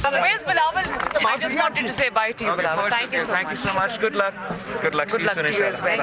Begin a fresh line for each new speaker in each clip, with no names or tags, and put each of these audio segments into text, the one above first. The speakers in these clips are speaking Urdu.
Where's Bilawal? I just wanted to say bye to you, Bilawal. Thank you so much.
Thank you so much. Good luck. Good luck.
Good luck to you as well.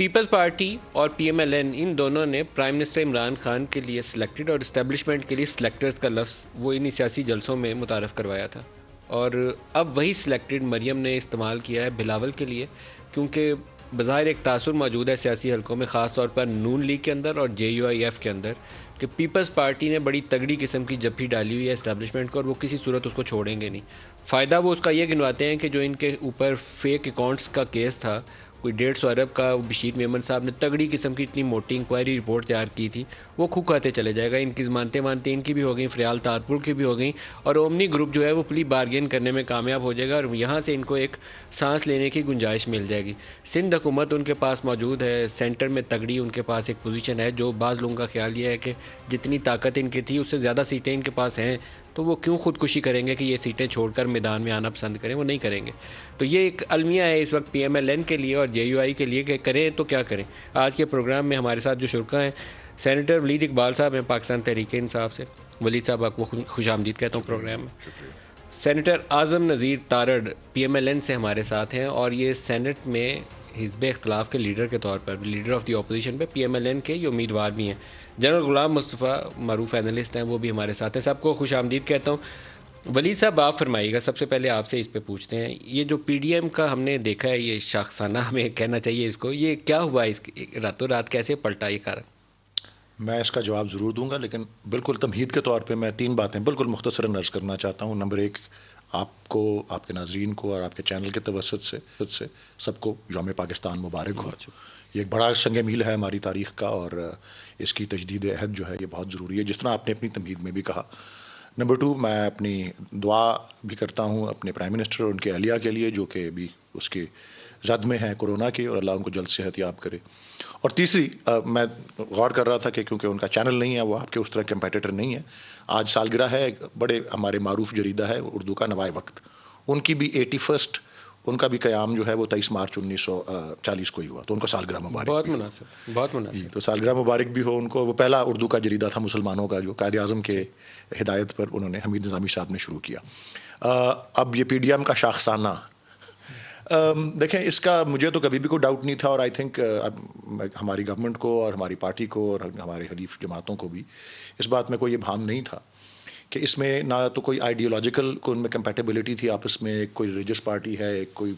Peoples Party اور پی ایم ایل این ان دونوں نے پرائم منسٹر عمران خان کے لیے سلیکٹڈ اور اسٹیبلشمنٹ کے لیے سلیکٹرز کا لفظ وہ انہی سیاسی جلسوں میں متعارف کروایا تھا، اور اب وہی سلیکٹڈ مریم نے استعمال کیا ہے بلاول کے لیے، کیونکہ بظاہر ایک تاثر موجود ہے سیاسی حلقوں میں، خاص طور پر نون لیگ کے اندر اور جے یو آئی ایف کے اندر، کہ پیپلز پارٹی نے بڑی تگڑی قسم کی جپھی ڈالی ہوئی ہے اسٹیبلشمنٹ کو، اور وہ کسی صورت اس کو چھوڑیں گے نہیں۔ فائدہ وہ اس کا یہ گنواتے ہیں کہ جو ان کے اوپر فیک اکاؤنٹس کا کیس تھا، کوئی 150 ارب کا، بشیر میمن صاحب نے تگڑی قسم کی اتنی موٹی انکوائری رپورٹ تیار کی تھی، وہ کھوکھاتے چلے جائے گا۔ ان کی ضمانتیں وانتیں ان کی بھی ہو گئیں، فریال تارپور کی بھی ہو گئیں، اور اومنی گروپ جو ہے وہ پلی بارگین کرنے میں کامیاب ہو جائے گا، اور یہاں سے ان کو ایک سانس لینے کی گنجائش مل جائے گی۔ سندھ حکومت ان کے پاس موجود ہے، سینٹر میں تگڑی ان کے پاس ایک پوزیشن ہے، جو بعض لوگوں کا خیال یہ ہے کہ جتنی طاقت ان کی تھی اس سے زیادہ سیٹیں ان کے پاس ہیں، تو وہ کیوں خودکشی کریں گے کہ یہ سیٹیں چھوڑ کر میدان میں آنا پسند کریں، وہ نہیں کریں گے۔ تو یہ ایک المیہ ہے اس وقت پی ایم ایل این کے لیے اور جے یو آئی کے لیے کہ کریں تو کیا کریں۔ آج کے پروگرام میں ہمارے ساتھ جو شرکا ہیں، سینیٹر ولید اقبال صاحب ہیں پاکستان تحریک انصاف سے۔ ولید صاحب آپ کو خوش آمدید کہتا ہوں پروگرام میں۔ Senator Azam Nazir Tarar P M L N سے ہمارے ساتھ ہیں، اور یہ سینٹ میں حزب اختلاف کے لیڈر کے طور پر، لیڈر آف دی اپوزیشن پہ پی ایم ایل این کے یہ امیدوار بھی ہیں۔ جنرل غلام مصطفیٰ معروف اینالسٹ ہیں، وہ بھی ہمارے ساتھ ہیں۔ سب کو خوش آمدید کہتا ہوں۔ ولید صاحب آپ فرمائیے گا، سب سے پہلے آپ سے اس پہ پوچھتے ہیں، یہ جو پی ڈی ایم کا ہم نے دیکھا ہے، یہ شاخسانہ ہمیں کہنا چاہیے اس کو، یہ کیا ہوا، اس راتوں رات کیسے پلٹا یہ کارن؟
میں اس کا جواب ضرور دوں گا، لیکن بالکل تمہید کے طور پہ میں 3 باتیں بالکل مختصراً عرض کرنا چاہتا ہوں۔ نمبر 1، آپ کو، آپ کے ناظرین کو اور آپ کے چینل کے توسط سے سب کو یوم پاکستان مبارک ہو۔ یہ ایک بڑا سنگ میل ہے ہماری تاریخ کا، اور اس کی تجدید عہد جو ہے یہ بہت ضروری ہے، جس طرح آپ نے اپنی تمہید میں بھی کہا۔ نمبر 2، میں اپنی دعا بھی کرتا ہوں اپنے پرائم منسٹر اور ان کے اہلیہ کے لیے، جو کہ بھی اس کے زد میں ہیں کورونا کی، اور اللہ ان کو جلد صحت یاب کرے۔ اور تیسری، میں غور کر رہا تھا کہ کیونکہ ان کا چینل نہیں ہے، وہ آپ کے اس طرح کمپیٹیٹر نہیں ہے، آج سالگرہ ہے ایک بڑے ہمارے معروف جریدہ ہے اردو کا نوائے وقت، ان کی بھی 81 ان کا بھی قیام جو ہے وہ 23 مارچ 1940 کو ہی ہوا، تو ان کو سالگرہ مبارک۔
بہت مناسب، بہت مناسب۔
تو سالگرہ مبارک بھی ہو ان کو۔ وہ پہلا اردو کا جریدہ تھا مسلمانوں کا، جو قائد اعظم کے ہدایت پر انہوں نے، حمید نظامی صاحب نے شروع کیا۔ اب یہ پی ڈی ایم کا شاخسانہ، دیکھیں اس کا مجھے تو کبھی بھی کوئی ڈاؤٹ نہیں تھا، اور آئی تھنک ہماری گورنمنٹ کو اور ہماری پارٹی کو اور ہمارے حلیف جماعتوں کو بھی اس بات میں کوئی یہ بھام نہیں تھا کہ اس میں نہ تو کوئی آئیڈیولوجیکل کوئی ان میں کمپیٹیبلٹی تھی آپس میں، ایک کوئی ریلیجس پارٹی ہے، ایک کوئی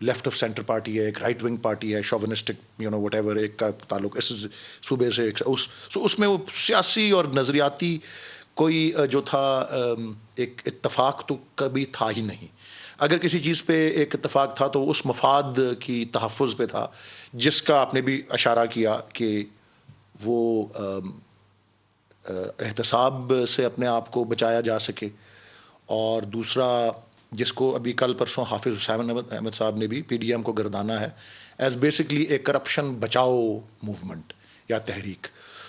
لیفٹ آف سینٹر پارٹی ہے، ایک رائٹ ونگ پارٹی ہے، شوونسٹک وٹ ایور، ایک کا تعلق اس صوبے سے، اس میں وہ سیاسی اور نظریاتی کوئی جو تھا ایک اتفاق تو کبھی تھا ہی نہیں۔ اگر کسی چیز پہ ایک اتفاق تھا تو اس مفاد کی تحفظ پہ تھا، جس کا آپ نے بھی اشارہ کیا کہ وہ احتساب سے اپنے آپ کو بچایا جا سکے، اور دوسرا جس کو ابھی کل پرسوں حافظ حسین احمد صاحب نے بھی پی ڈی ایم کو گردانا ہے ایز بیسکلی ایک کرپشن بچاؤ موومنٹ یا تحریک۔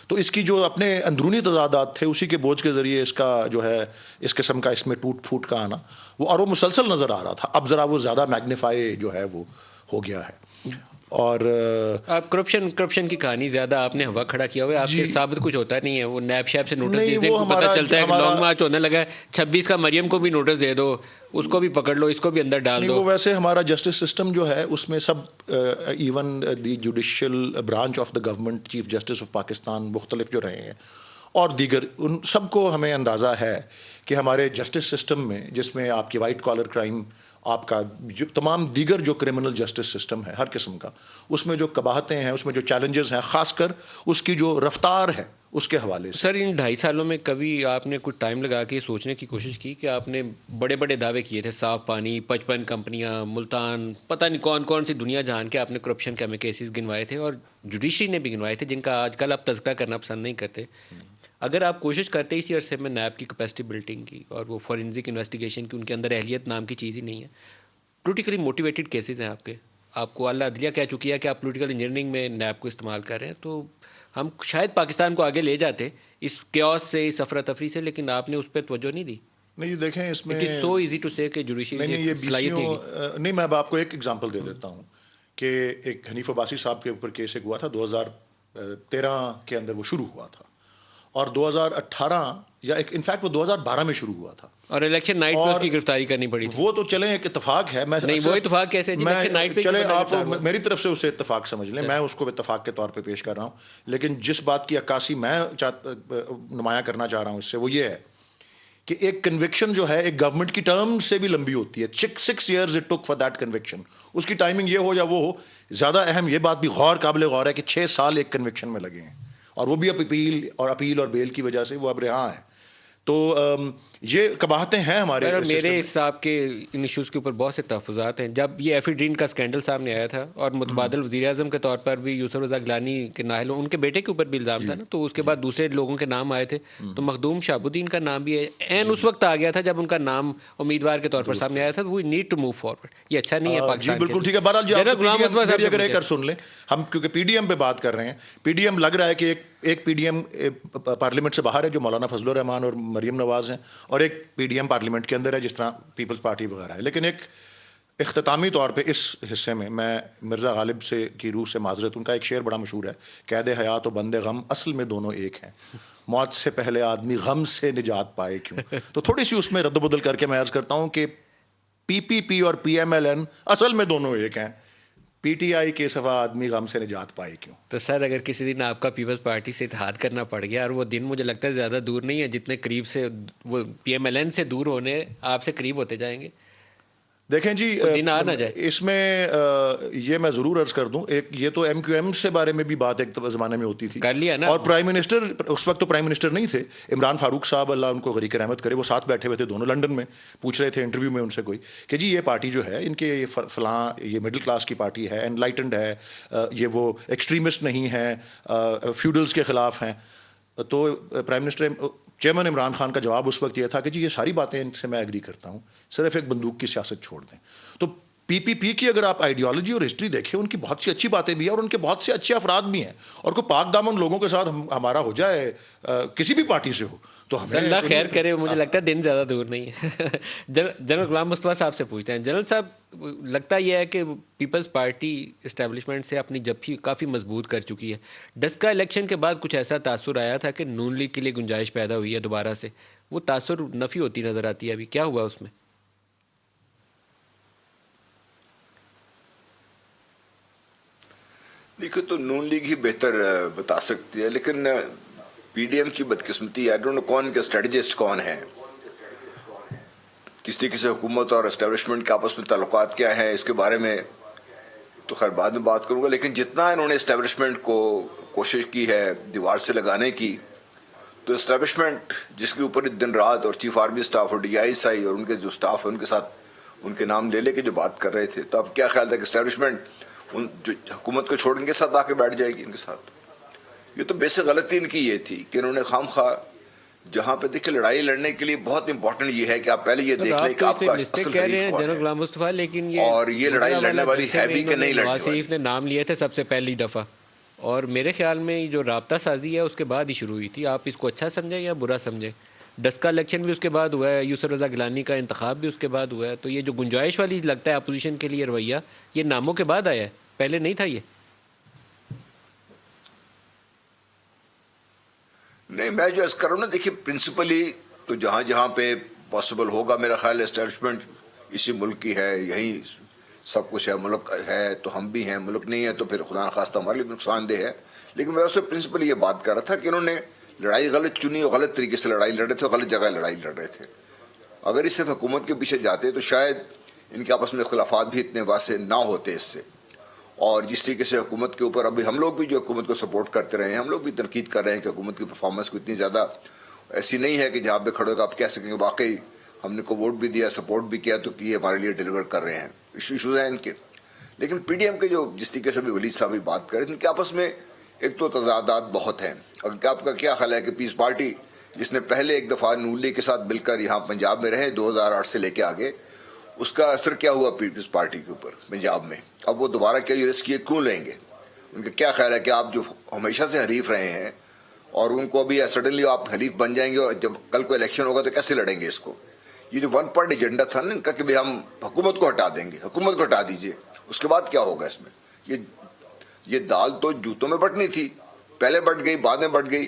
تو اس کی جو اپنے اندرونی تضادات تھے، اسی کے بوجھ کے ذریعے اس کا جو ہے اس قسم کا اس میں ٹوٹ پھوٹ کا آنا، وہ اور وہ مسلسل نظر آ رہا تھا، اب ذرا وہ زیادہ میگنیفائی جو ہے وہ ہو گیا ہے۔ اور
آپ کرپشن کی کہانی زیادہ آپ نے ہوا کھڑا کیا ہوا ہے، آپ سے ثابت کچھ ہوتا نہیں ہے۔ وہ نیب شیب سے نوٹس جس دن کو پتہ چلتا ہے کہ لانگ مارچ ہونے لگا ہے، 26 کا مریم کو بھی نوٹس دے دو، اس کو بھی پکڑ لو، اس کو بھی اندر ڈال دو۔
وہ ویسے ہمارا جسٹس سسٹم جو ہے اس میں سب even the judicial branch of the government, chief justice of Pakistan مختلف جو رہے ہیں اور دیگر، ان سب کو ہمیں اندازہ ہے کہ ہمارے جسٹس سسٹم میں، جس میں آپ کی وائٹ کالر کرائم، آپ کا جو تمام دیگر جو کرمنل جسٹس سسٹم ہے ہر قسم کا، اس میں جو قباحتیں ہیں، اس میں جو چیلنجز ہیں، خاص کر اس کی جو رفتار ہے اس کے حوالے سے۔
سر ان 2.5 سالوں میں کبھی آپ نے کچھ ٹائم لگا کے سوچنے کی کوشش کی کہ آپ نے بڑے بڑے دعوے کیے تھے، صاف پانی، 55 کمپنیاں، ملتان، پتہ نہیں کون کون سی دنیا جان کے آپ نے کرپشن کے ہمیں کیسز گنوائے تھے، اور جوڈیشری نے بھی گنوائے تھے، جن کا آج کل آپ تذکرہ کرنا پسند نہیں کرتے۔ اگر آپ کوشش کرتے اسی عرصے میں نیب کی کیپیسٹی بلڈنگ کی اور وہ فورینزک انویسٹیگیشن کی، ان کے اندر اہلیت نام کی چیز ہی نہیں ہے، پولیٹیکلی موٹیویٹڈ کیسز ہیں آپ کو اعلیٰ عدلیہ کہہ چکی ہے کہ آپ پولیٹیکل انجینئرنگ میں نیب کو استعمال کر رہے ہیں، تو ہم شاید پاکستان کو آگے لے جاتے اس کیوس سے، اس افراتفری سے، لیکن آپ نے اس پہ توجہ نہیں دی۔
نہیں دیکھیں اس میں
it is so easy to سے کہ جوڈیشری
نہیں، یہ نہیں، میں اب آپ کو ایک ایگزامپل دے دیتا ہوں کہ ایک حنیف عباسی صاحب کے اوپر کیس ایک ہوا تھا 2013 کے اندر، وہ شروع ہوا تھا، اور 2018 یا انفیکٹ وہ 2012 میں شروع ہوا تھا.
اور الیکشن نائٹ پہ اس کی گرفتاری کرنی پڑی تھی.
وہ تو چلیں ایک اتفاق ہے. میں
نہیں وہ اتفاق کیسے جی؟ الیکشن نائٹ پہ
چلے آپ میری طرف سے اسے اتفاق سمجھ لیں, میں اس کو اتفاق کے طور پہ پیش کر رہا ہوں. لیکن جس بات کی عکاسی میں نمایاں کرنا چاہ رہا ہوں اس سے وہ یہ ہے کہ ایک کنوکشن جو ہے ایک گورنمنٹ کی ٹرم سے بھی لمبی ہوتی ہے. 6 years it took for that conviction. اس کی ٹائمنگ یہ ہو یا وہ ہو, زیادہ اہم یہ بات بھی قابل غور ہے کہ 6 سال ایک کنوکشن میں لگے ہیں, اور وہ بھی اپیل اور بیل کی وجہ سے وہ اب رہا ہے. تو یہ قباحتیں ہیں ہمارے.
میرے حساب کے ان ایشوز کے اوپر بہت سے تحفظات ہیں. جب یہ ایفیڈرین کا اسکینڈل سامنے آیا تھا اور متبادل وزیر اعظم کے طور پر بھی یوسف رضا گیلانی کے نااہل ان کے بیٹے کے اوپر بھی الزام تھا نا, تو اس کے بعد دوسرے لوگوں کے نام آئے تھے. تو مخدوم شہاب الدین کا نام بھی عین اس وقت آ گیا تھا جب ان کا نام امیدوار کے طور پر سامنے آیا تھا. We need to move forward. یہ اچھا نہیں ہے پاکستان.
بالکل ٹھیک ہے. بہرحال اگر ایک سن لیں ہم, کیونکہ پی ڈی ایم پہ بات کر رہے ہیں, پی ڈی ایم لگ رہا ہے کہ ایک پی ڈی ایم پارلیمنٹ سے باہر ہے جو مولانا فضل الرحمان اور مریم نواز ہیں, اور ایک پی ڈی ایم پارلیمنٹ کے اندر ہے جس طرح پیپلز پارٹی وغیرہ ہے. لیکن ایک اختتامی طور پہ اس حصے میں مرزا غالب سے کی روح سے معذرت. ان کا ایک شعر بڑا مشہور ہے, قید حیات و بند غم اصل میں دونوں ایک ہیں, موت سے پہلے آدمی غم سے نجات پائے کیوں. تو تھوڑی سی اس میں رد و بدل کر کے میں عرض کرتا ہوں کہ پی پی پی اور پی ایم ایل این اصل میں دونوں ایک ہیں, پی ٹی آئی کے سوا آدمی غم سے نجات پائے کیوں.
تو سر اگر کسی دن آپ کا پیپلز پارٹی سے اتحاد کرنا پڑ گیا, اور وہ دن مجھے لگتا ہے زیادہ دور نہیں ہے جتنے قریب سے وہ پی ایم ایل این سے دور ہونے آپ سے قریب ہوتے جائیں گے.
دیکھیں جی,
دن آ نہ جائے. اس
میں یہ میں ضرور عرض کر دوں, ایک یہ تو ایم کیو ایم سے بارے میں بھی بات ایک زمانے میں ہوتی تھی,
کر لیا نا.
اور پرائم منسٹر اس وقت تو پرائم منسٹر نہیں تھے, عمران فاروق صاحب اللہ ان کو غریق رحمت کرے, وہ ساتھ بیٹھے ہوئے تھے دونوں لنڈن میں. پوچھ رہے تھے انٹرویو میں ان سے کوئی کہ جی یہ پارٹی جو ہے ان کے فلاں یہ مڈل کلاس کی پارٹی ہے, انلائٹنڈ ہے, یہ وہ ایکسٹریمسٹ نہیں ہے, فیوڈلز کے خلاف ہیں. تو prime minister chairman Imran Khan کا جواب اس وقت یہ تھا کہ جی یہ ساری باتیں ان سے میں ایگری کرتا ہوں, صرف ایک بندوق کی سیاست چھوڑ دیں. تو پی پی پی کی اگر آپ آئیڈیالوجی اور ہسٹری دیکھیں, ان کی بہت سی اچھی باتیں بھی ہیں اور ان کے بہت سے اچھے افراد بھی ہیں, اور کوئی پاک دامن لوگوں کے ساتھ ہمارا ہو جائے کسی بھی پارٹی سے ہو تو ہمیں
اللہ خیر کرے. مجھے لگتا ہے دن زیادہ دور نہیں ہے. جنرل غلام مصطفیٰ صاحب سے پوچھتے ہیں. جنرل صاحب, لگتا یہ ہے کہ پیپلز پارٹی اسٹیبلشمنٹ سے اپنی جبھی کافی مضبوط کر چکی ہے. ڈسکا الیکشن کے بعد کچھ ایسا تاثر آیا تھا کہ نون لیگ کے لیے گنجائش پیدا ہوئی ہے دوبارہ سے, وہ تاثر نفی ہوتی نظر آتی ہے. ابھی کیا ہوا اس میں؟
دیکھو تو نون لیگ ہی بہتر بتا سکتی ہے, لیکن پی ڈی ایم کی بدقسمتی, آئی ڈونٹ نو کون کے اسٹریٹجسٹ کون ہیں, کس طریقے سے حکومت اور اسٹیبلشمنٹ کے آپس میں تعلقات کیا ہیں, اس کے بارے میں تو خیر بعد میں بات کروں گا. لیکن جتنا انہوں نے اسٹیبلشمنٹ کو کوشش کی ہے دیوار سے لگانے کی, تو اسٹیبلشمنٹ جس کے اوپر دن رات اور چیف آرمی اسٹاف اور ڈی آئی ایس آئی اور ان کے جو اسٹاف ہے ان کے ساتھ ان کے نام لے کے جو بات کر رہے تھے, تو اب کیا خیال تھا کہ اسٹیبلشمنٹ ان جو حکومت کو چھوڑ ان کے ساتھ آ کے بیٹھ جائے گی ان کے ساتھ. یہ تو بیسک غلطی ان کی یہ تھی کہ انہوں نے خام خواہ جہاں پہ دیکھیں لڑائی لڑنے کے لیے بہت امپورٹنٹ یہ ہے کہ آپ پہلے یہ دیکھ لیں کہ آپ کا اصل حریف کون ہے,
غلام مصطفیٰ. لیکن
اور یہ لڑائی لڑنے والی ہے بھی کہ نہیں لڑنے
نواز شریف نے نام لیے تھے سب سے پہلی دفعہ, اور میرے خیال میں جو رابطہ سازی ہے اس کے بعد ہی شروع ہوئی تھی. آپ اس کو اچھا سمجھیں یا برا سمجھیں؟ ڈسکا الیکشن بھی اس کے بعد ہوا ہے, یوسف رضا گیلانی کا انتخاب بھی اس کے بعد ہوا ہے. تو یہ جو گنجائش والی لگتا ہے اپوزیشن کے لیے رویہ, یہ ناموں کے بعد آیا ہے, پہلے نہیں تھا یہ.
نہیں, میں جو عرض کر رہا ہوں نا, دیکھیے پرنسپلی تو جہاں جہاں پہ پاسبل ہوگا, میرا خیال اسٹیبلشمنٹ اسی ملک کی ہے, یہیں سب کچھ ہے, ملک ہے تو ہم بھی ہیں, ملک نہیں ہے تو پھر خدا نخواستہ ہمارے لیے نقصان دہ ہے. لیکن میں اس سے پرنسپلی یہ بات کر رہا تھا کہ انہوں نے لڑائی غلط چنی اور غلط طریقے سے لڑائی لڑ رہے تھے, غلط جگہ لڑائی لڑ رہے تھے. اگر اس صرف حکومت کے پیچھے جاتے تو شاید ان کے آپس میں اختلافات بھی اتنے واضح نہ ہوتے اس سے. اور جس طریقے سے حکومت کے اوپر ابھی ہم لوگ بھی جو حکومت کو سپورٹ کرتے رہے ہیں, ہم لوگ بھی تنقید کر رہے ہیں کہ حکومت کی پرفارمنس کو اتنی زیادہ ایسی نہیں ہے کہ جہاں پہ کھڑے ہو کر آپ کہہ سکیں کہ واقعی ہم نے کو ووٹ بھی دیا, سپورٹ بھی کیا, تو یہ ہمارے لیے ڈیلیور کر رہے ہیں. ایشوز ہیں ان کے. لیکن پی ڈی ایم کے جو جس طریقے سے بھی ولید صاحب بھی بات کر رہے ہیں, ان کے آپس میں ایک تو تضادات بہت ہیں. اور آپ کا کیا خیال ہے کہ پیس پارٹی جس نے پہلے ایک دفعہ نون لیگ کے ساتھ مل کر یہاں پنجاب میں رہے 2008 سے لے کے آگے, اس کا اثر کیا ہوا پیپلز پارٹی کے اوپر پنجاب میں؟ اب وہ دوبارہ کیا یہ رسک کیوں لیں گے؟ ان کا کیا خیال ہے کہ آپ جو ہمیشہ سے حریف رہے ہیں اور ان کو ابھی سڈنلی آپ حریف بن جائیں گے, اور جب کل کو الیکشن ہوگا تو کیسے لڑیں گے اس کو؟ یہ جو ون پارٹی ایجنڈا تھا نا ان کا کہ بھائی ہم حکومت کو ہٹا دیں گے, حکومت کو ہٹا دیجئے, اس کے بعد کیا ہوگا اس میں؟ یہ دال تو جوتوں میں بٹنی تھی, پہلے بٹ گئی بعد میں بٹ گئی.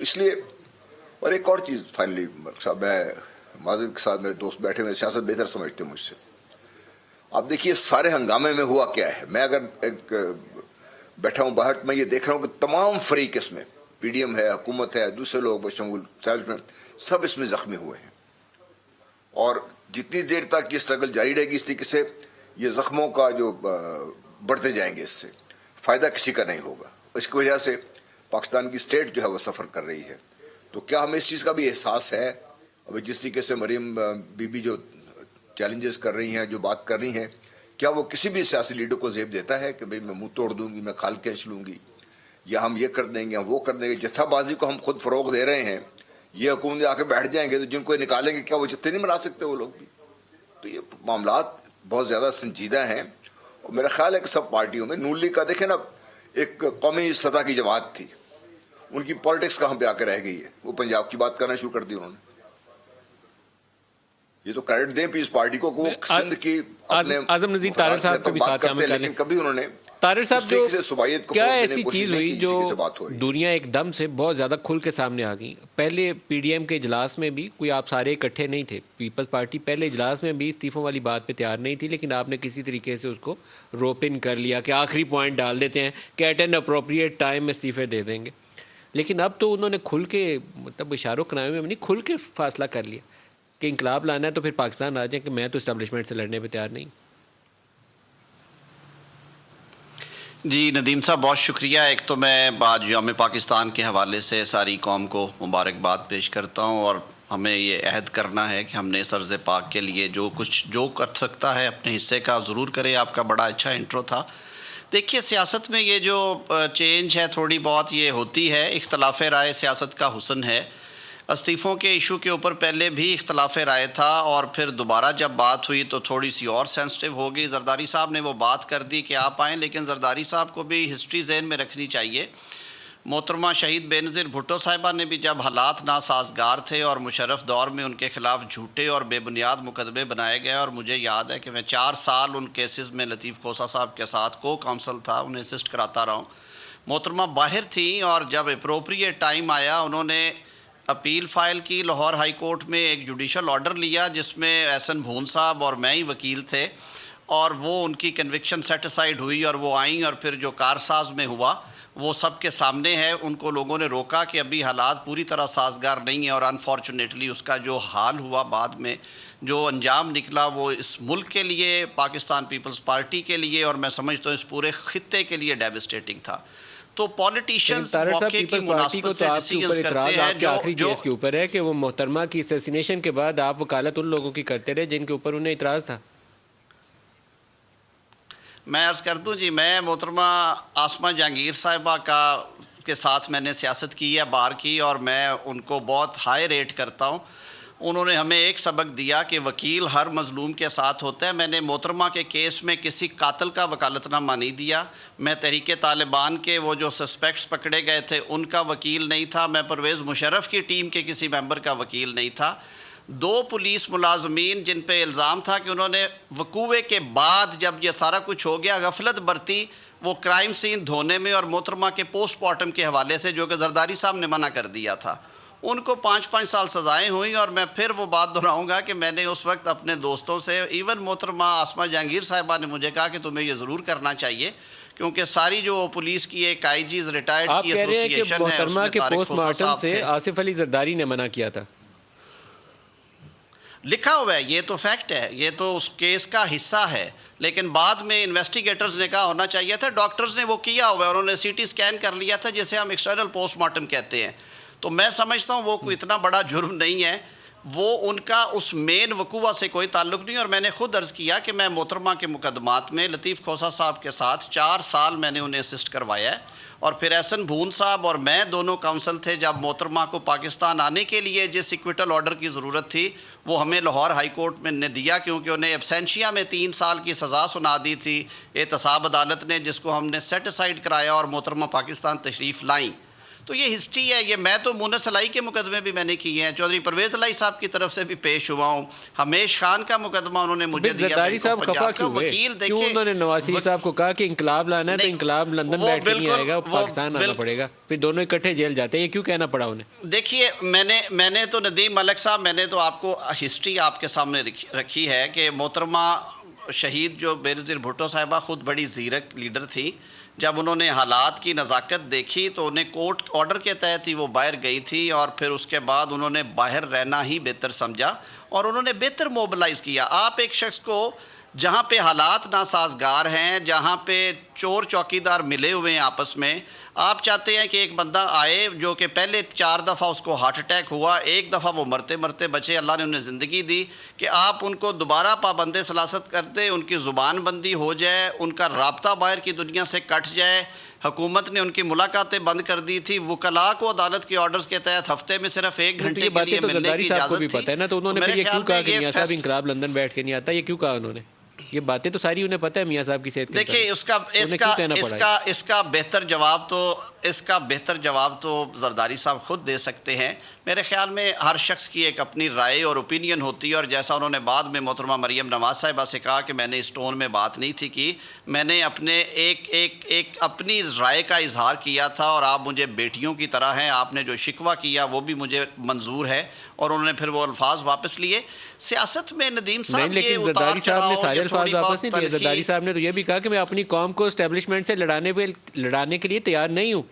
اس لیے اور ایک اور چیز فائنلی صاحب، میں معذرت کے ساتھ میرے دوست بیٹھے ہوئے سیاست بہتر سمجھتے ہیں مجھ سے. آپ دیکھیے سارے ہنگامے میں ہوا کیا ہے. میں اگر ایک بیٹھا ہوں باہر، میں یہ دیکھ رہا ہوں کہ تمام فریق اس میں، پی ڈی ایم ہے، حکومت ہے، دوسرے لوگ بشمول سب اس میں زخمی ہوئے ہیں. اور جتنی دیر تک یہ اسٹرگل جاری رہے گی اس طریقے سے یہ زخموں کا جو بڑھتے جائیں گے، اس سے فائدہ کسی کا نہیں ہوگا. اس کی وجہ سے پاکستان کی اسٹیٹ جو ہے وہ سفر کر رہی ہے. تو کیا ہمیں اس چیز کا بھی احساس ہے؟ ابھی جس طریقے سے مریم بی بی جو چیلنجز کر رہی ہیں، جو بات کر رہی ہیں، کیا وہ کسی بھی سیاسی لیڈر کو زیب دیتا ہے کہ بھئی میں منہ توڑ دوں گی، میں کھال کھینچ لوں گی، یا ہم یہ کر دیں گے، ہم وہ کر دیں گے؟ جتھا بازی کو ہم خود فروغ دے رہے ہیں، یہ حکومت آ کے بیٹھ جائیں گے تو جن کو نکالیں گے کیا وہ جتھے نہیں بنا سکتے وہ لوگ بھی؟ تو یہ معاملات بہت زیادہ سنجیدہ ہیں. اور میرا خیال ہے کہ سب پارٹیوں میں، نون لیگ کا دیکھیں نا، ایک قومی سطح کی جماعت تھی، ان کی پالیٹکس کہاں پہ آ کے رہ گئی ہے؟ وہ پنجاب کی بات کرنا شروع کر دی انہوں نے. یہ تو کریڈٹ دیں پیس پارٹی کو کہ وہ سندھ کی اپنے
اعظم نذیر طاہر صاحب کو بھی
بات
ساتھ
کرتے
شامل
ہیں،
کر لیں.
لیکن کبھی انہوں نے
طاہر صاحب
اس طریقے سے صوبائیت کو
کیا
فروغ دینے
ایسی
کی کوشش
چیز
نہیں
ہوئی
کی
جو
جس کی سے بات ہو رہی ہے.
دنیا ایک دم سے بہت زیادہ کھل کے سامنے آ گئی؟ پہلے پی ڈی ایم کے اجلاس میں بھی کوئی آپ سارے اکٹھے نہیں تھے، پیپلز پارٹی پہلے اجلاس میں بھی استعفوں والی بات پہ تیار نہیں تھی، لیکن آپ نے کسی طریقے سے اس کو روپ ان کر لیا کہ آخری پوائنٹ ڈال دیتے ہیں کہ ایٹ این اپروپریٹ ٹائم استعفے دے دیں گے. لیکن اب تو انہوں نے کھل کے، مطلب اشاروں کنائے میں نہیں، کھل کے فاصلہ کر لیا کہ انقلاب لانا ہے تو پھر پاکستان آ جائیں کہ میں تو اسٹیبلشمنٹ سے لڑنے پہ تیار نہیں.
جی ندیم صاحب بہت شکریہ. ایک تو میں آج یوم پاکستان کے حوالے سے ساری قوم کو مبارکباد پیش کرتا ہوں، اور ہمیں یہ عہد کرنا ہے کہ ہم نے اس عرض پاک کے لیے جو کر سکتا ہے اپنے حصے کا ضرور کرے. آپ کا بڑا اچھا انٹرو تھا. دیکھیے سیاست میں یہ جو چینج ہے تھوڑی بہت یہ ہوتی ہے، اختلاف رائے سیاست کا حسن ہے. استعفوں کے ایشو کے اوپر پہلے بھی اختلاف رائے تھا، اور پھر دوبارہ جب بات ہوئی تو تھوڑی سی اور سینسٹیو ہو گئی. زرداری صاحب نے وہ بات کر دی کہ آپ آئیں، لیکن زرداری صاحب کو بھی ہسٹری ذہن میں رکھنی چاہیے. محترمہ شہید بے نظیر بھٹو صاحبہ نے بھی جب حالات ناسازگار تھے اور مشرف دور میں ان کے خلاف جھوٹے اور بے بنیاد مقدمے بنائے گئے، اور مجھے یاد ہے کہ میں 4 سال ان کیسز میں لطیف کھوسہ صاحب کے ساتھ کو کاؤنسل تھا، انہیں اسسٹ کراتا رہا ہوں. محترمہ باہر تھیں، اور جب اپروپریٹ ٹائم آیا انہوں نے اپیل فائل کی لاہور ہائی کورٹ میں، ایک جوڈیشل آرڈر لیا جس میں احسن بھون صاحب اور میں ہی وکیل تھے، اور وہ ان کی کنوکشن سیٹ اسائڈ ہوئی اور وہ آئیں، اور پھر جو کارساز میں ہوا وہ سب کے سامنے ہے. ان کو لوگوں نے روکا کہ ابھی حالات پوری طرح سازگار نہیں ہیں، اور انفارچونیٹلی اس کا جو حال ہوا بعد میں، جو انجام نکلا، وہ اس ملک کے لیے، پاکستان پیپلز پارٹی کے لیے، اور میں سمجھتا ہوں اس پورے خطے کے لیے ڈیوسٹیٹنگ تھا. تو پولیٹیشنز موقع کی مناسبت سے ڈیسیجنز کرتے ہیں جو
آخری کیس کے اوپر ہے کہ وہ محترمہ کی اسیسینیشن کے بعد آپ وکالت ان لوگوں کی کرتے رہے جن کے اوپر انہیں اعتراض تھا.
میں عرض کر دوں جی، میں محترمہ آسمہ جہانگیر صاحبہ کے ساتھ میں نے سیاست کی ہے بار کی، اور میں ان کو بہت ہائی ریٹ کرتا ہوں. انہوں نے ہمیں ایک سبق دیا کہ وکیل ہر مظلوم کے ساتھ ہوتا ہے. میں نے محترمہ کے کیس میں کسی قاتل کا وکالت نامہ نہیں دیا. میں تحریک طالبان کے وہ جو سسپیکٹس پکڑے گئے تھے ان کا وکیل نہیں تھا. میں پرویز مشرف کی ٹیم کے کسی ممبر کا وکیل نہیں تھا. 2 پولیس ملازمین جن پہ الزام تھا کہ انہوں نے وقوعے کے بعد جب یہ سارا کچھ ہو گیا غفلت برتی وہ کرائم سین دھونے میں، اور محترمہ کے پوسٹ مارٹم کے حوالے سے جو کہ زرداری صاحب نے منع کر دیا تھا، ان کو 5 سال سزائیں ہوئیں. اور میں پھر وہ بات دہراؤں گا کہ میں نے اس وقت اپنے دوستوں سے، ایون محترمہ آسمہ جہانگیر صاحبہ نے مجھے کہا کہ تمہیں یہ ضرور کرنا چاہیے، کیونکہ ساری جو پولیس کی ایک آئی جیز ریٹائرڈ کی ایسوسیشن ہے، اس میں
محترمہ کے پوسٹ مارٹم سے آصف علی زرداری نے منع کیا تھا.
لکھا ہوا ہے، یہ تو فیکٹ ہے، یہ تو اس کیس کا حصہ ہے. لیکن بعد میں انویسٹیگیٹرز نے کہا ہونا چاہیے تھا، ڈاکٹرز نے وہ کیا ہوا ہے، انہوں نے CT اسکین کر لیا تھا جسے ہم ایکسٹرنل پوسٹ مارٹم کہتے ہیں. تو میں سمجھتا ہوں وہ کوئی اتنا بڑا جرم نہیں ہے، وہ ان کا اس مین وقوعہ سے کوئی تعلق نہیں. اور میں نے خود عرض کیا کہ میں محترمہ کے مقدمات میں لطیف کھوسہ صاحب کے ساتھ 4 سال میں نے انہیں اسسٹ کروایا ہے، اور پھر احسن بھون صاحب اور میں دونوں کاؤنسل تھے جب محترمہ کو پاکستان آنے کے لیے جس ایکویٹل آرڈر کی ضرورت تھی وہ ہمیں لاہور ہائی کورٹ میں نے دیا، کیونکہ انہیں ایبسینشیا میں 3 سال کی سزا سنا دی تھی احتساب عدالت نے، جس کو ہم نے سیٹ اسائڈ کرایا اور محترمہ پاکستان تشریف لائیں. تو یہ ہسٹری ہے. یہ میں تو مونس علائی کے مقدمے بھی میں نے کیے ہیں, چودھری پرویز علائی صاحب کی طرف سے بھی پیش ہوا ہوں, ہمیش خان کا مقدمہ انہوں نے مجھے دیا.
زرداری صاحب خفا کیوں ہوئے؟ کیوں انہوں نے نواز شریف صاحب کو کہا کہ انقلاب لانا ہے تو انقلاب لندن بیٹھ کے نہیں آئے گا, پاکستان آنا پڑے گا, پھر دونوں اکٹھے جیل جاتے ہیں, یہ کیوں کہنا پڑا انہیں؟
دیکھیے میں نے تو ندیم ملک صاحب, میں نے تو آپ کو ہسٹری آپ کے سامنے رکھی ہے کہ محترمہ شہید جو بینظیر بھٹو صاحبہ خود بڑی زیرک لیڈر تھی. جب انہوں نے حالات کی نزاکت دیکھی تو انہیں کورٹ آرڈر کے تحت ہی وہ باہر گئی تھی, اور پھر اس کے بعد انہوں نے باہر رہنا ہی بہتر سمجھا اور انہوں نے بہتر موبلائز کیا. آپ ایک شخص کو جہاں پہ حالات ناسازگار ہیں, جہاں پہ چور چوکیدار ملے ہوئے ہیں آپس میں, آپ چاہتے ہیں کہ ایک بندہ آئے جو کہ پہلے 4 دفعہ اس کو ہارٹ اٹیک ہوا, ایک دفعہ وہ مرتے مرتے بچے, اللہ نے انہیں زندگی دی, کہ آپ ان کو دوبارہ پابند سلاست کر دیں, ان کی زبان بندی ہو جائے, ان کا رابطہ باہر کی دنیا سے کٹ جائے. حکومت نے ان کی ملاقاتیں بند کر دی تھی, وکلاء کو عدالت کے آرڈرز کے تحت ہفتے میں صرف 1 گھنٹے کے لیے ملنے کی اجازت تھی.
پتہ ہے نا, تو انہوں نے پھر یہ کیوں کہا کہ میاں صاحب انقلاب لندن بیٹھ کے نہیں آتا, یہ کیوں کہا انہوں نے؟ یہ باتیں تو ساری انہیں پتہ ہے میاں صاحب کی صحت کے.
دیکھیے اس کا بہتر جواب تو زرداری صاحب خود دے سکتے ہیں. میرے خیال میں ہر شخص کی ایک اپنی رائے اور اوپینین ہوتی ہے, اور جیسا انہوں نے بعد میں محترمہ مریم نواز صاحبہ سے کہا کہ میں نے اس ٹون میں بات نہیں تھی کی, میں نے اپنے ایک اپنی رائے کا اظہار کیا تھا, اور آپ مجھے بیٹیوں کی طرح ہیں, آپ نے جو شکوہ کیا وہ بھی مجھے منظور ہے, اور انہوں نے پھر وہ الفاظ واپس لیے. سیاست میں ندیم صاحب
لیکن زرداری صاحب نے سارے الفاظ واپس نہیں لیے. زرداری صاحب نے تو یہ بھی کہا کہ میں اپنی قوم کو اسٹیبلشمنٹ سے لڑانے کے لیے تیار نہیں ہوں.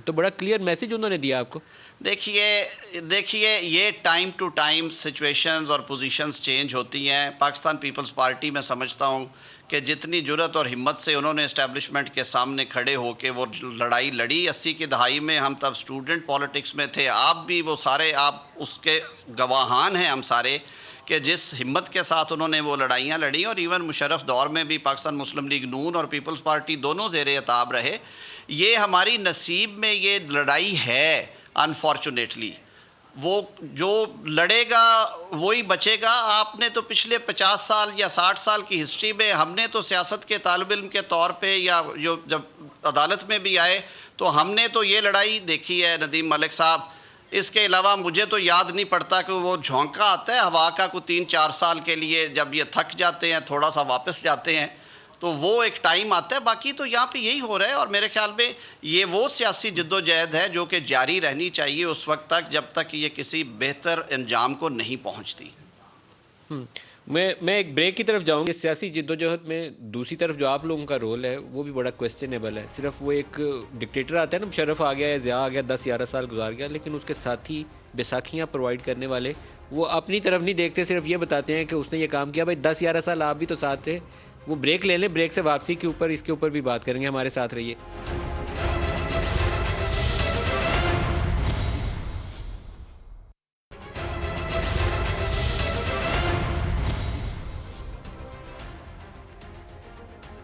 تو بڑا کلیئر میسج انہوں نے دیا آپ کو.
دیکھیے یہ ٹائم ٹو ٹائم سچویشنز اور پوزیشنز چینج ہوتی ہیں. پاکستان پیپلز پارٹی میں سمجھتا ہوں کہ جتنی جرت اور ہمت سے انہوں نے اسٹیبلشمنٹ کے سامنے کھڑے ہو کے وہ لڑائی لڑی 80 کی دہائی میں, ہم تب اسٹوڈنٹ پالیٹکس میں تھے, آپ بھی وہ سارے آپ اس کے گواہان ہیں ہم سارے, کہ جس ہمت کے ساتھ انہوں نے وہ لڑائیاں لڑیں, اور ایون مشرف دور میں بھی پاکستان مسلم لیگ نون اور پیپلز پارٹی دونوں زیر عتاب رہے. یہ ہماری نصیب میں یہ لڑائی ہے انفارچونیٹلی. وہ جو لڑے گا وہی بچے گا. آپ نے تو پچھلے 50 سال یا 60 سال کی ہسٹری میں, ہم نے تو سیاست کے طالب علم کے طور پہ یا جو جب عدالت میں بھی آئے تو ہم نے تو یہ لڑائی دیکھی ہے ندیم ملک صاحب. اس کے علاوہ مجھے تو یاد نہیں پڑتا کہ وہ جھونکا آتا ہے ہوا کا کو 3-4 سال کے لیے, جب یہ تھک جاتے ہیں تھوڑا سا واپس جاتے ہیں, تو وہ ایک ٹائم آتا ہے. باقی تو یہاں پہ یہی ہو رہا ہے, اور میرے خیال میں یہ وہ سیاسی جد و جہد ہے جو کہ جاری رہنی چاہیے اس وقت تک جب تک یہ کسی بہتر انجام کو نہیں پہنچتی.
میں ایک بریک کی طرف جاؤں گا. سیاسی جد و جہد میں دوسری طرف جو آپ لوگوں کا رول ہے وہ بھی بڑا کویسچنیبل ہے. صرف وہ ایک ڈکٹیٹر آتا ہے نا, مشرف آ گیا یا ضیاء آ گیا, 10-11 سال گزار گیا, لیکن اس کے ساتھی بیساکھیاں پرووائڈ کرنے والے وہ اپنی طرف نہیں دیکھتے, صرف یہ بتاتے ہیں کہ اس نے یہ کام کیا. بھائی 10-11 سال آپ بھی تو ساتھ تھے. وہ بریک لے لیں, بریک سے واپسی کے اوپر اس کے اوپر بھی بات کریں گے. ہمارے ساتھ رہیے.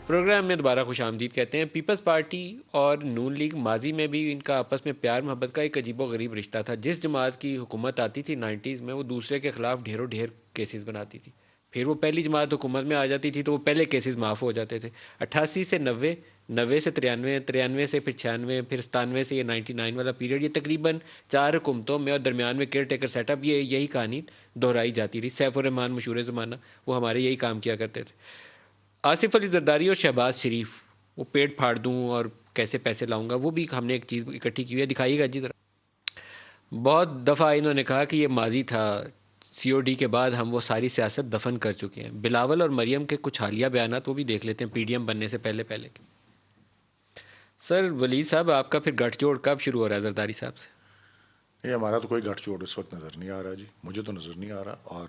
پروگرام میں دوبارہ خوش آمدید کہتے ہیں. پیپلز پارٹی اور نون لیگ ماضی میں بھی ان کا آپس میں پیار محبت کا ایک عجیب و غریب رشتہ تھا. جس جماعت کی حکومت آتی تھی 90s میں, وہ دوسرے کے خلاف ڈھیر کیسز بناتی تھی. پھر وہ پہلی جماعت حکومت میں آ جاتی تھی تو وہ پہلے کیسز معاف ہو جاتے تھے. 88 سے 90, 90 سے 93, 93 سے پھر 96, پھر 97 سے یہ 99 والا پیریڈ, یہ تقریباً 4 حکومتوں میں اور درمیان میں کیئر ٹیکر سیٹ اپ, یہی کہانی دہرائی جاتی تھی. سیف الرحمان مشہور زمانہ, وہ ہمارے یہی کام کیا کرتے تھے. آصف علی زرداری اور شہباز شریف, وہ پیٹ پھاڑ دوں اور کیسے پیسے لاؤں گا, وہ بھی ہم نے ایک چیز اکٹھی کی ہوئی ہے. دکھائیے گا جی ذرا. بہت دفعہ انہوں نے کہا کہ یہ ماضی تھا, COD کے بعد ہم وہ ساری سیاست دفن کر چکے ہیں. بلاول اور مریم کے کچھ حالیہ بیانات وہ بھی دیکھ لیتے ہیں PDM بننے سے پہلے. سر ولید صاحب, آپ کا پھر گٹھ جوڑ کب شروع ہو رہا ہے زرداری صاحب سے؟
یہ ہمارا تو کوئی گٹھ جوڑ اس وقت نظر نہیں آ رہا جی, مجھے تو نظر نہیں آ رہا. اور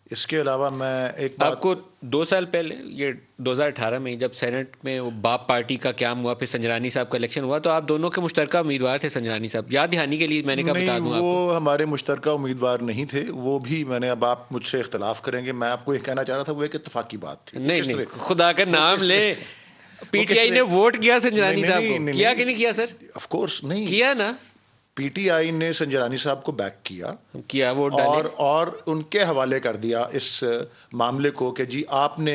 اس کے علاوہ میں ایک بات,
آپ کو 2 سال پہلے, یہ 2018 میں جب سینٹ میں وہ باپ پارٹی کا قیام ہوا, پھر سنجرانی صاحب کا الیکشن ہوا, تو آپ دونوں کے مشترکہ امیدوار تھے. سنجرانی صاحب, یاد دہانی کے لیے میں نے کہا بتا دوں آپ کو.
وہ ہمارے مشترکہ امیدوار نہیں تھے, وہ بھی میں نے, اب آپ مجھ سے اختلاف کریں گے, میں آپ کو یہ کہنا چاہ رہا تھا وہ ایک اتفاقی بات تھی.
نہیں, خدا کا نام لے, PTI نے ووٹ کیا سنجرانی صاحب کو, کیا کہ نہیں کیا سر؟
آف کورس نہیں
کیا نا.
PTI نے سنجرانی صاحب کو بیک کیا
ووٹ ڈالے,
اور ان کے حوالے کر دیا اس معاملے کو کہ جی آپ نے